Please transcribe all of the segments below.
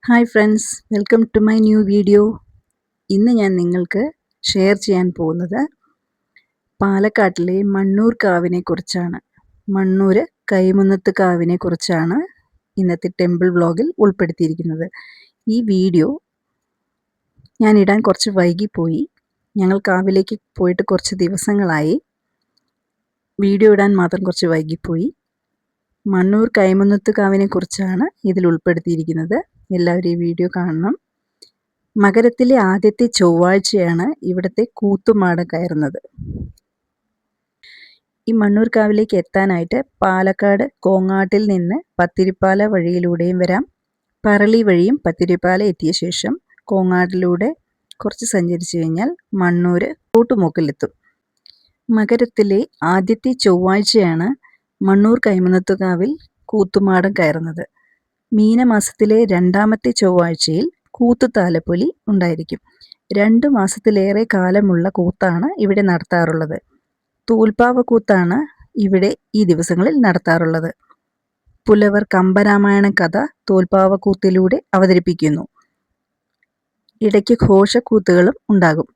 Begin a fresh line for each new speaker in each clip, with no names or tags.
Hi friends, welcome to my new video. ഇന്ന് ഞാൻ നിങ്ങൾക്ക് ഷെയർ ചെയ്യാൻ പോകുന്നത് പാലക്കാട്ടിലെ മണ്ണൂർ കാവിനെ കുറിച്ചാണ്. മണ്ണൂർ കൈമുന്നത്ത് കാവിനെ കുറിച്ചാണ് ഇന്നത്തെ ടെമ്പിൾ വ്ലോഗിൽ ഉൾപ്പെടുത്തിയിരിക്കുന്നത്. ഈ വീഡിയോ ഞാൻ ഇടാൻ കുറച്ച് വൈകിപ്പോയി. ഞങ്ങൾ കാവിലേക്ക് പോയിട്ട് കുറച്ച് ദിവസങ്ങളായി. വീഡിയോ ഇടാൻ മാത്രം കുറച്ച് വൈകിപ്പോയി. മണ്ണൂർ കൈമുന്നത്ത് കാവിനെ കുറിച്ചാണ് ഇതിൽ ഉൾപ്പെടുത്തിയിരിക്കുന്നത്. എല്ലാവരും ഈ വീഡിയോ കാണണം. മകരത്തിലെ ആദ്യത്തെ ചൊവ്വാഴ്ചയാണ് ഇവിടുത്തെ കൂത്തുമാടം കയറുന്നത്. ഈ മണ്ണൂർ കാവിലേക്ക് എത്താനായിട്ട് പാലക്കാട് കോങ്ങാട്ടിൽ നിന്ന് പത്തിരിപ്പാല വഴിയിലൂടെയും വരാം. പറളി വഴിയും പത്തിരിപ്പാല എത്തിയ ശേഷം കോങ്ങാട്ടിലൂടെ കുറച്ച് സഞ്ചരിച്ചു കഴിഞ്ഞാൽ മണ്ണൂർ കൂട്ടുമുക്കിലെത്തും. മകരത്തിലെ ആദ്യത്തെ ചൊവ്വാഴ്ചയാണ് മണ്ണൂർ കൈമുന്നത്തുകാവിൽ കൂത്തുമാടം കയറുന്നത്. മീനമാസത്തിലെ രണ്ടാമത്തെ ചൊവ്വാഴ്ചയിൽ കൂത്തുതാലപ്പൊലി ഉണ്ടായിരിക്കും. 2 മാസത്തിലേറെ കാലമുള്ള കൂത്താണ് ഇവിടെ നടത്താറുള്ളത്. തൂൽപ്പാവക്കൂത്താണ് ഇവിടെ ഈ ദിവസങ്ങളിൽ നടത്താറുള്ളത്. പുലവർ കമ്പരാമായണ കഥ തോൽപ്പാവക്കൂത്തിലൂടെ അവതരിപ്പിക്കുന്നു. ഇടയ്ക്ക് ഘോഷക്കൂത്തുകളും ഉണ്ടാകും.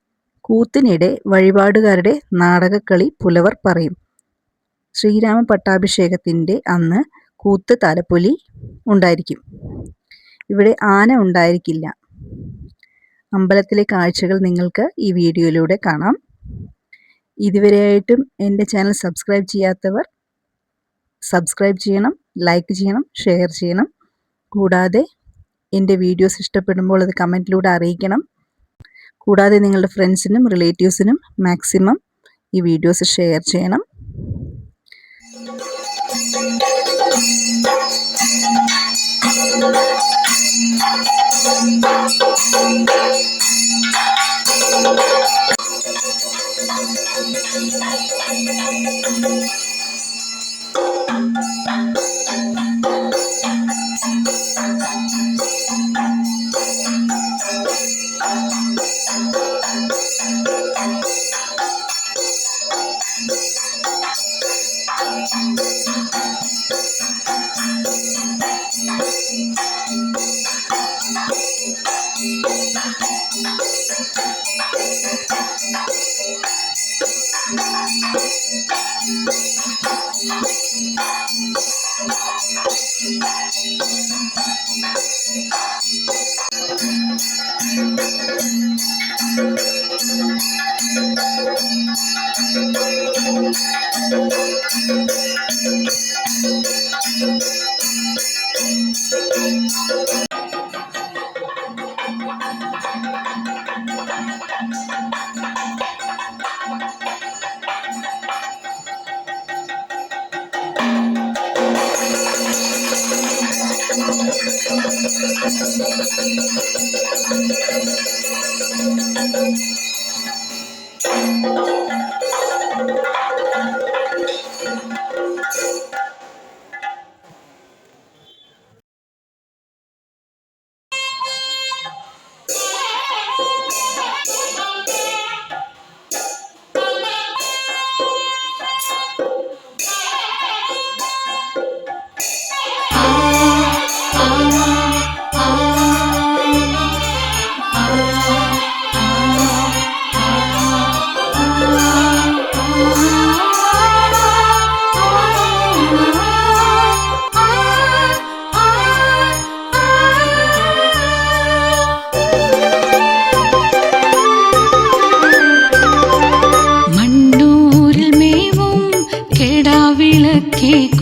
കൂത്തിനിടെ വഴിപാടുകാരുടെ നാടകക്കളി പുലവർ പറയും. ശ്രീരാമ പട്ടാഭിഷേകത്തിൻ്റെ അന്ന് കൂത്ത് താലപ്പൊലി ഉണ്ടായിരിക്കും. ഇവിടെ ആന ഉണ്ടായിരിക്കില്ല. അമ്പലത്തിലെ കാഴ്ചകൾ നിങ്ങൾക്ക് ഈ വീഡിയോയിലൂടെ കാണാം. ഇതുവരെയായിട്ടും എൻ്റെ ചാനൽ സബ്സ്ക്രൈബ് ചെയ്യാത്തവർ സബ്സ്ക്രൈബ് ചെയ്യണം, ലൈക്ക് ചെയ്യണം, ഷെയർ ചെയ്യണം. കൂടാതെ എൻ്റെ വീഡിയോസ് ഇഷ്ടപ്പെടുമ്പോൾ അത് കമൻറ്റിലൂടെ അറിയിക്കണം. കൂടാതെ നിങ്ങളുടെ ഫ്രണ്ട്സിനും റിലേറ്റീവ്സിനും മാക്സിമം ഈ വീഡിയോസ് ഷെയർ ചെയ്യണം.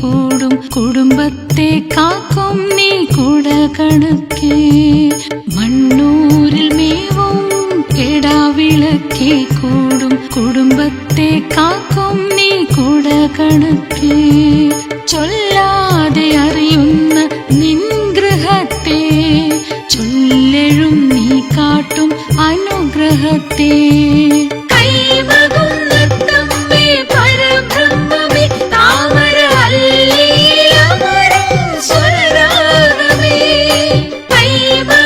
കൂടും കുടുംബത്തെ കാക്കും നീ കുടകണക്കേ. മണ്ണൂരിൽ മേവും കെടാവിളക്കേ കൂടും കുടുംബത്തെ കാക്കും നീ കുടകണക്കേ. ചൊല്ലാതെ അറിയുന്ന നിൻ ഗൃഹത്തെ ചൊല്ലെഴും നീ കാട്ടും അനുഗ്രഹത്തെ. Bye.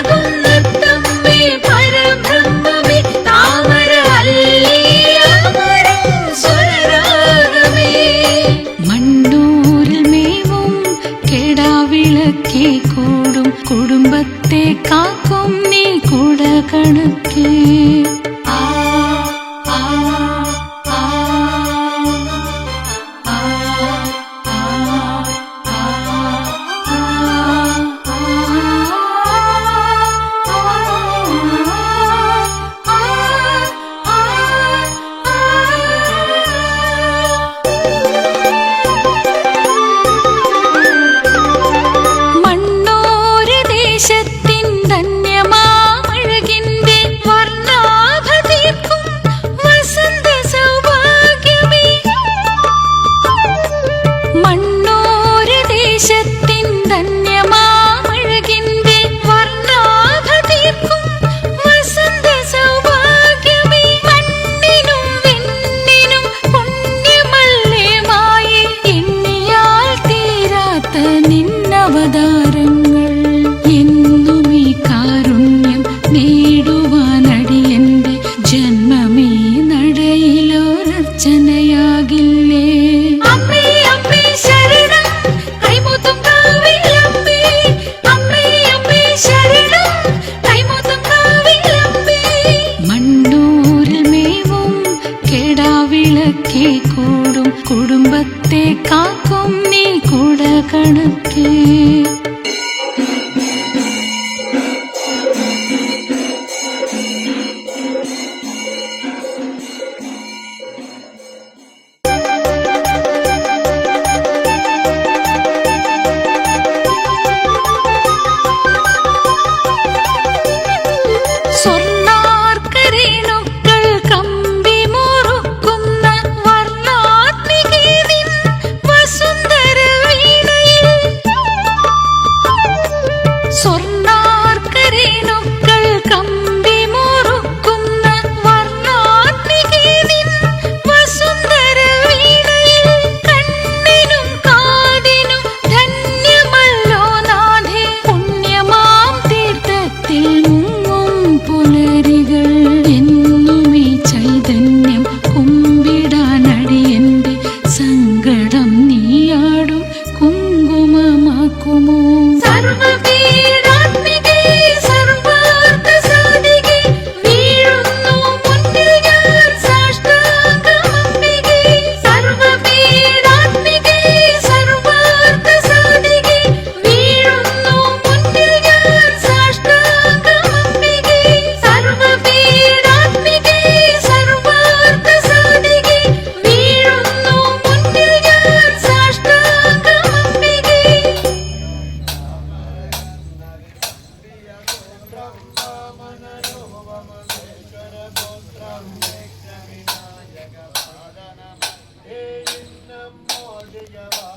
കുടുംബത്തെ കാക്കും നീ കൂട കണക്കേ. നിന്നവതാരങ്ങൾ എന്നുമീ കാരുണ്യം നേടുവാനടിയന്റെ ജന്മമേ നടയിലൊരർച്ചനയാകില്ലേ. അമ്മേ അമ്മേ ശരണം കൈമുത്തും കാവിലമ്മേ. അമ്മേ അമ്മേ ശരണം കൈമുത്തും കാവിലമ്മേ. മണ്ണൂരിൽ മേവും കെടാവിളക്കേ കൂടും കുടുംബത്തെ കാക്കും നീ കൂട കണക്കേ.
Jaya